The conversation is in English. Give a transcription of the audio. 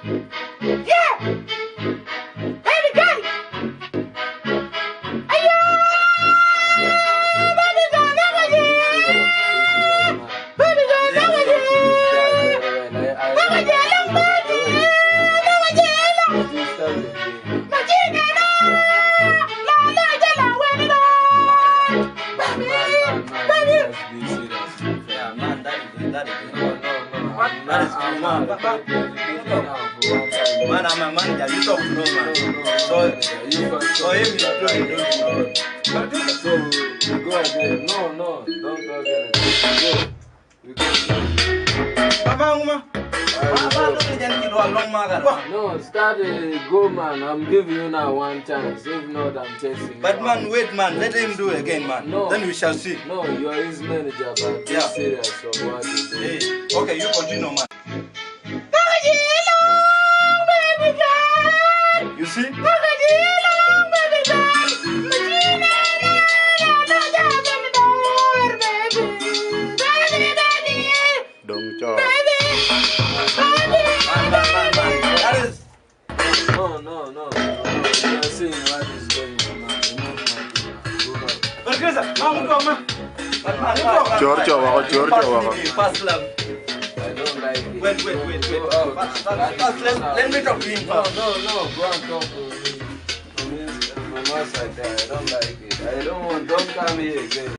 Yeah! Baby girl! Ayo! Baby girl, nagaji! Baby girl, nagaji! Nagaji lang, baby! Nagaji lang! Majina na! Lala jala wena! Baby! Baby! Yeah, man, that is man, I'm a manager, you talk no man. So him is doing. So we go again. No, don't go again. Go. We go. Papa, No, start go man. I'm giving you now one chance. If not, I'm chasing. but you man, out. wait man, let him do again man. No. Then we shall see. No, you're his manager, but Yeah. be serious on what you do. Hey, okay, you continue man. Nagaji lang, baby girl! You see? Nagaji lang, baby girl! Majina na! Lala jala wena, baby! Baby, baby! Dong cho. Baby! Baby! Man. That is. No. You're seeing what is going on now. Enough now. Go back. But Chris, man, go man. Giorgio, wako, Giorgio, wako. First love. I don't like it. Wait. Go out. First, let me talk to him first. No. Go and talk to me. From my side there. I don't like it. Don't come here again.